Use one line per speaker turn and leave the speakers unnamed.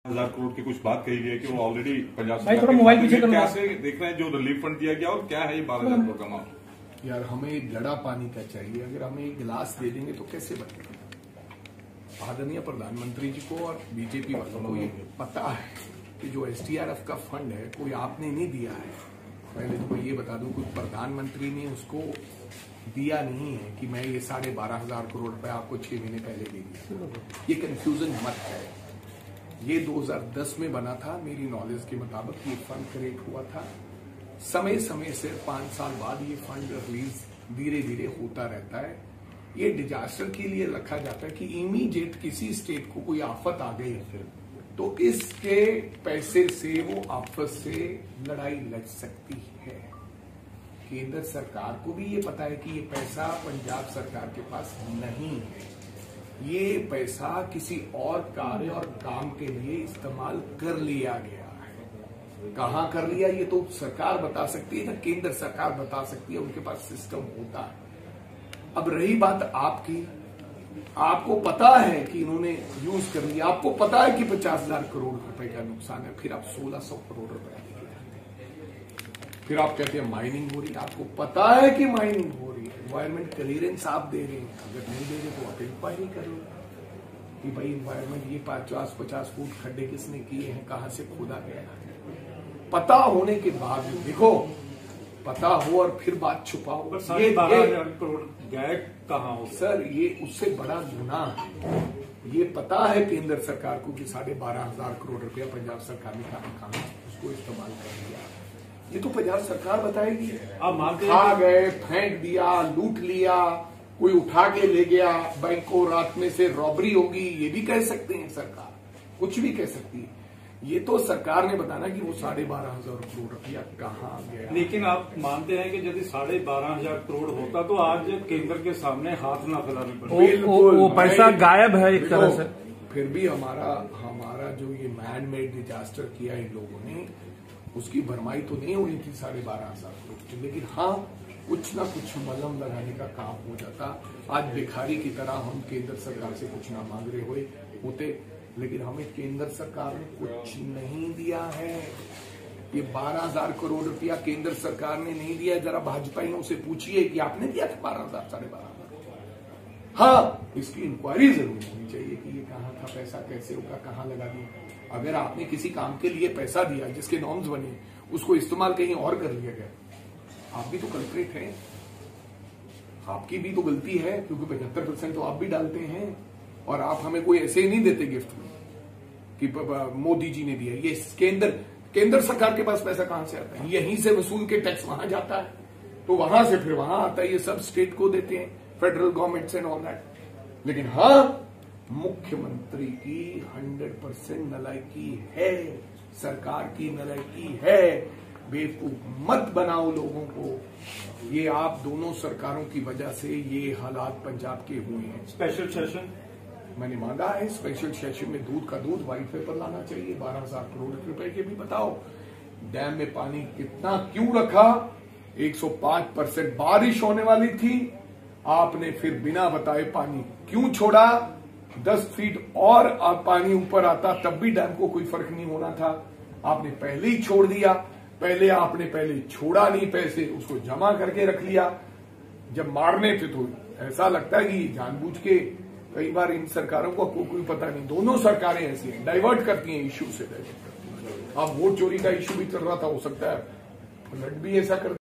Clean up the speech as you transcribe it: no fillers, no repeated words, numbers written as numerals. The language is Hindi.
1000 करोड़ की कुछ बात कही गई है कि वो ऑलरेडी पंजाब
भाई थोड़ा मोबाइल पीछे करो।
कैसे देख रहे हैं जो रिलीफ फंड दिया गया और क्या है ये 12,000 करोड़ का अमाउंट?
यार हमें एक घड़ा पानी का चाहिए, अगर हमें एक गिलास दे देंगे तो कैसे बनेगा? आदरणीय प्रधानमंत्री जी को और बीजेपी वालों को ये पता है कि जो SDRF का फंड है कोई आपने नहीं दिया है। पहले तो मैं ये बता दूं, कोई प्रधानमंत्री ने उसको दिया नहीं है कि मैं ये 12,500 करोड़ रुपए आपको 6 महीने पहले दे दिया। ये कंफ्यूजन मत है। ये 2010 में बना था, मेरी नॉलेज के मुताबिक ये फंड क्रिएट हुआ था। समय समय से 5 साल बाद ये फंड रिलीज धीरे धीरे होता रहता है। ये डिजास्टर के लिए रखा जाता है कि इमीडिएट किसी स्टेट को कोई आफत आ गई तो इसके पैसे से वो आपस से लड़ाई लड़ सकती है। केंद्र सरकार को भी ये पता है कि ये पैसा पंजाब सरकार के पास नहीं है, ये पैसा किसी और कार्य और काम के लिए इस्तेमाल कर लिया गया है। कहां कर लिया ये तो सरकार बता सकती है ना, केंद्र सरकार बता सकती है, उनके पास सिस्टम होता है। अब रही बात आपकी, आपको पता है कि इन्होंने यूज कर लिया, आपको पता है कि 50,000 करोड़ रुपए का नुकसान है, फिर आप 1600 करोड़ रुपए लेके जाते हैं। फिर आप कहते हैं माइनिंग हो रही है, आपको पता है कि माइनिंग हो रही है, एनवायरमेंट क्लियरेंस आप दे रहे हैं, अगर नहीं दे रहे तो आप इंक्वायरी करो कि भाई एनवायरमेंट ये 50-50 फुट खड्डे किसने किए हैं, कहां से खोदा गया है। पता होने के बाद देखो, पता हो और फिर बात छुपाओ,
ये 12,000 करोड़ गए कहाँ हो?
सर ये उससे बड़ा गुनाह है। ये पता है केंद्र सरकार को कि 12,500 करोड़ रुपया पंजाब सरकार ने कहां उसको इस्तेमाल कर लिया। ये तो पंजाब सरकार बताएगी।
आप मानते
खा गए, फेंक दिया, लूट लिया, कोई उठा के ले गया, बैंक को रात में से रॉबरी होगी, ये भी कह सकते हैं सरकार, कुछ भी कह सकती है। ये तो सरकार ने बताना कि वो 12,500 करोड़ रुपया कहाँ गया।
लेकिन आप मानते हैं कि यदि 12,500 करोड़ होता तो आज केंद्र के सामने हाथ ना फैलाने पड़े?
वो पैसा गायब है एक तरह से।
फिर भी हमारा जो ये मैन मेड डिजास्टर किया इन लोगों ने, उसकी भरमाई तो नहीं हुई थी 12,500 करोड़ की, लेकिन हाँ कुछ ना कुछ मलहम लगाने का काम हो जाता। आज भिखारी की तरह हम केंद्र सरकार से कुछ ना मांग रहे होते, लेकिन हमें केंद्र सरकार ने कुछ नहीं दिया है। ये 12,000 करोड़ रुपया केंद्र सरकार ने नहीं दिया। जरा भाजपाइयों से पूछिए कि आपने दिया था 12,000, 12,500। हाँ, इसकी इंक्वायरी जरूर होनी चाहिए कि ये कहाँ था पैसा, कैसे होगा, कहाँ लगा दिया। अगर आपने किसी काम के लिए पैसा दिया जिसके नॉर्म्स बने, उसको इस्तेमाल कहीं और कर लिया गया, आप भी तो कल्प्रेट हैं, आपकी भी तो गलती है, क्योंकि 75% तो आप भी डालते हैं। और आप हमें कोई ऐसे ही नहीं देते गिफ्ट में कि मोदी जी ने दिया। ये केंद्र सरकार के पास पैसा कहां से आता है? यहीं से वसूल के टैक्स वहां जाता है, तो वहां से फिर वहां आता है। ये सब स्टेट को देते हैं, federal government and all that. लेकिन हाँ, मुख्यमंत्री की 100% नलायकी है, सरकार की नलायकी है। बेवकूफ मत बनाओ लोगों को। ये आप दोनों सरकारों की वजह से ये हालात पंजाब के हुए हैं।
स्पेशल सेशन
मैंने मांगा है, स्पेशल सेशन में दूध का दूध, व्हाइट पेपर लाना चाहिए। 12,000 करोड़ रुपए के भी बताओ, डैम में पानी कितना क्यों रखा? 105% बारिश होने वाली थी, आपने फिर बिना बताए पानी क्यों छोड़ा? 10 फीट और पानी ऊपर आता तब भी डैम को कोई फर्क नहीं होना था, आपने पहले ही छोड़ दिया। पहले छोड़ा नहीं, पैसे उसको जमा करके रख लिया। जब मारने थे तो ऐसा लगता है कि जानबूझ के, कई बार इन सरकारों को कोई पता नहीं, दोनों सरकारें ऐसी हैं, डाइवर्ट करती हैं इश्यू से। अब वोट चोरी का इश्यू भी चल रहा था, हो सकता है फ्लड भी ऐसा कर